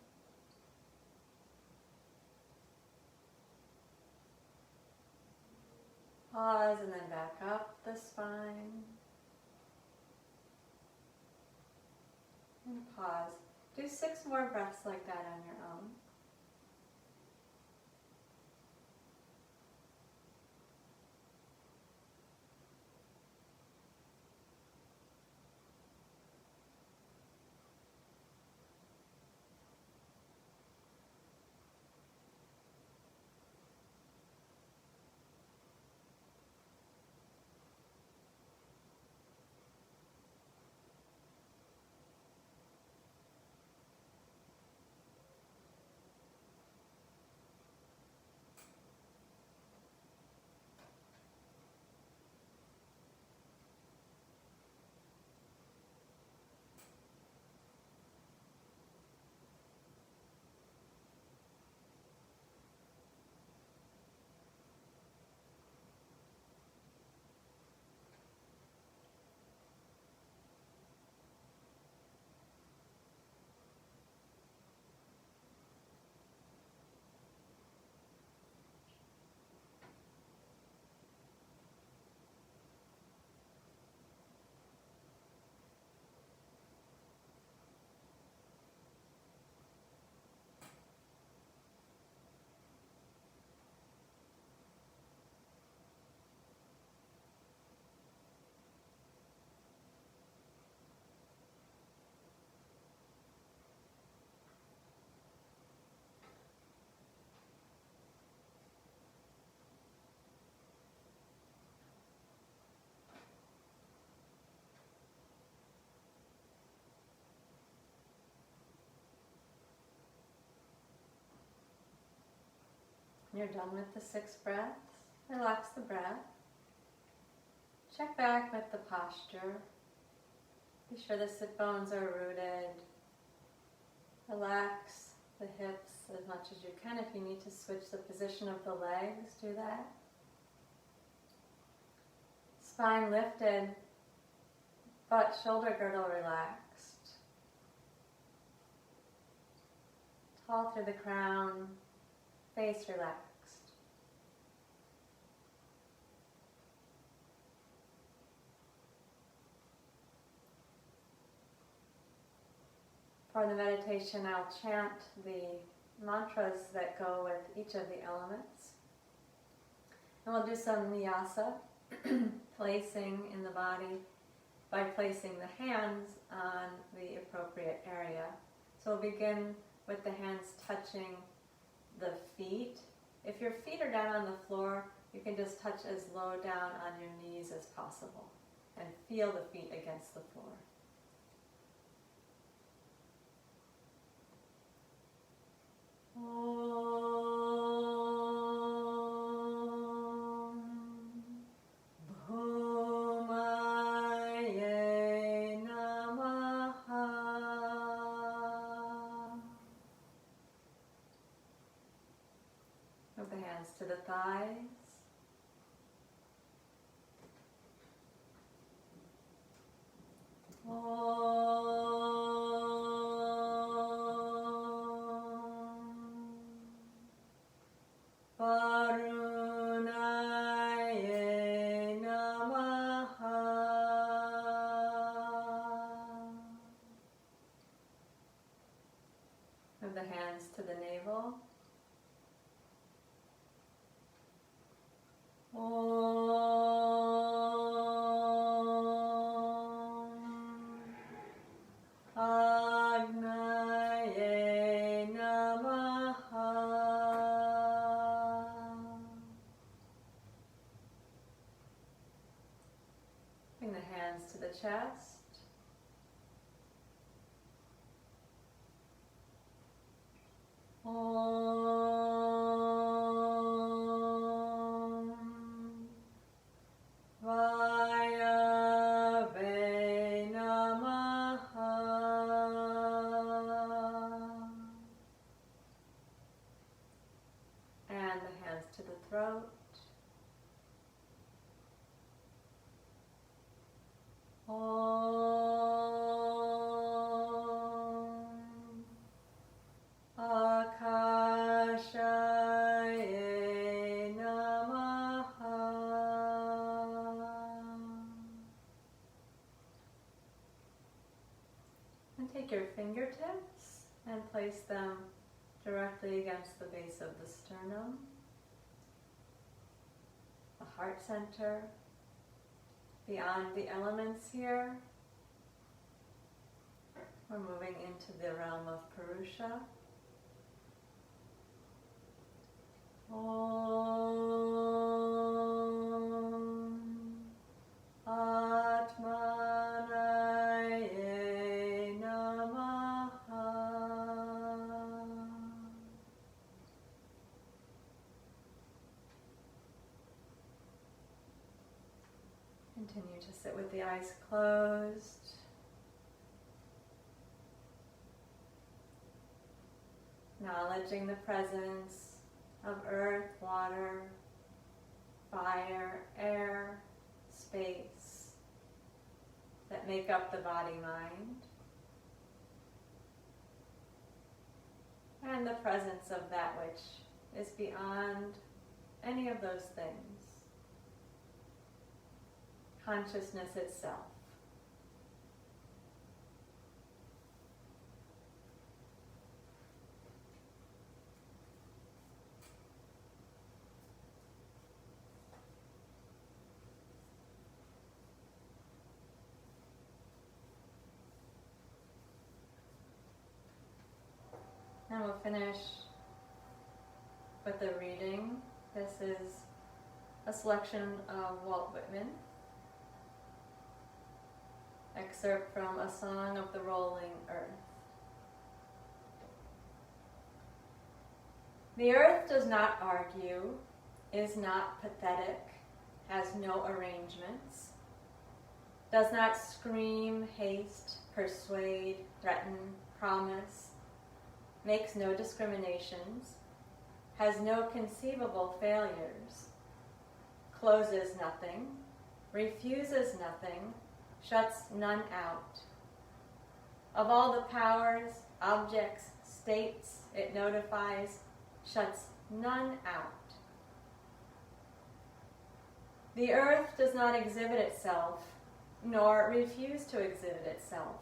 Pause and then back up the spine. And pause. Do 6 more breaths like that on your own. You're done with the 6 breaths. Relax the breath. Check back with the posture. Be sure the sit bones are rooted. Relax the hips as much as you can. If you need to switch the position of the legs, do that. Spine lifted, but shoulder girdle relaxed. Tall through the crown, face relaxed. For the meditation, I'll chant the mantras that go with each of the elements. And we'll do some niyasa, placing in the body by placing the hands on the appropriate area. So we'll begin with the hands touching the feet. If your feet are down on the floor, you can just touch as low down on your knees as possible and feel the feet against the floor. Bhumaye Namaha. hands to the thighs. Varunaye Namaha. Move the hands to the navel. Agnaye Namaha. Bring the hands to the chest. Om Vayave Namaha. And the hands to the throat. Om Akashaye Namaha. And take your fingertips and place them directly against the base of the sternum, the heart center. Beyond the elements here, we're moving into the realm of Purusha. Om Atmanaye Namaha. Continue to sit with the eyes closed. Acknowledging the presence of earth, water, fire, air, space that make up the body-mind, and the presence of that which is beyond any of those things, consciousness itself. And we'll finish with a reading. This is a selection of Walt Whitman, excerpt from A Song of the Rolling Earth. The earth does not argue, is not pathetic, has no arrangements, does not scream, haste, persuade, threaten, promise, makes no discriminations, has no conceivable failures, closes nothing, refuses nothing, shuts none out. Of all the powers, objects, states it notifies, shuts none out. The earth does not exhibit itself, nor refuse to exhibit itself.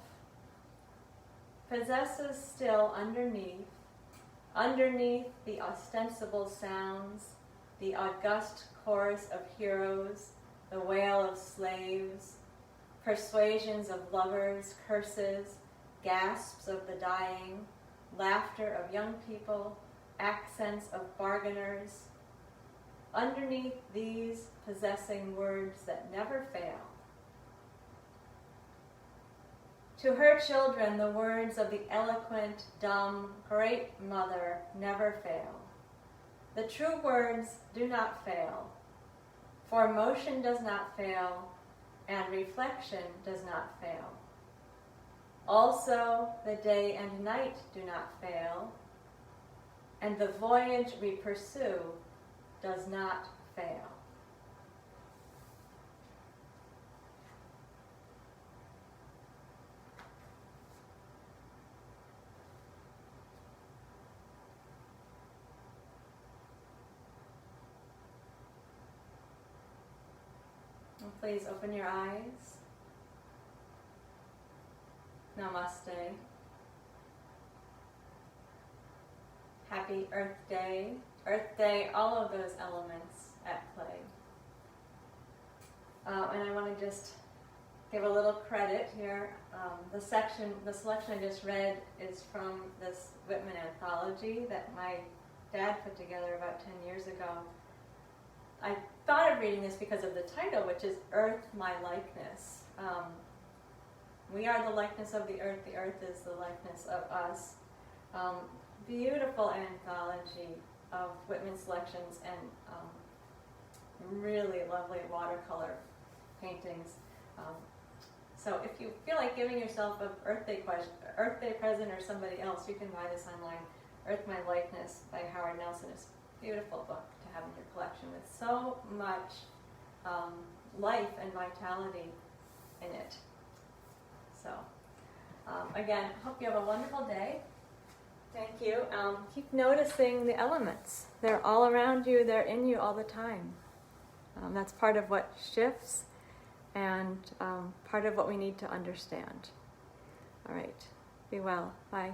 Possesses still underneath the ostensible sounds, the august chorus of heroes, the wail of slaves, persuasions of lovers, curses, gasps of the dying, laughter of young people, accents of bargainers. Underneath these possessing words that never fail. To her children, the words of the eloquent, dumb, great mother never fail. The true words do not fail, for motion does not fail, and reflection does not fail. Also, the day and night do not fail, and the voyage we pursue does not fail. And please open your eyes. Namaste. Happy Earth Day. Earth Day, all of those elements at play. And I want to just give a little credit here. The selection I just read is from this Whitman anthology that my dad put together about 10 years ago. I thought of reading this because of the title, which is Earth, My Likeness. We are the likeness of the earth is the likeness of us. Beautiful anthology of Whitman selections and really lovely watercolor paintings. So if you feel like giving yourself an Earth Day present or somebody else, you can buy this online. Earth, My Likeness by Howard Nelson. It's a beautiful book to have in your collection with so much life and vitality in it. So again, hope you have a wonderful day. Thank you. Keep noticing the elements. They're all around you. They're in you all the time. That's part of what shifts and part of what we need to understand. All right. Be well. Bye.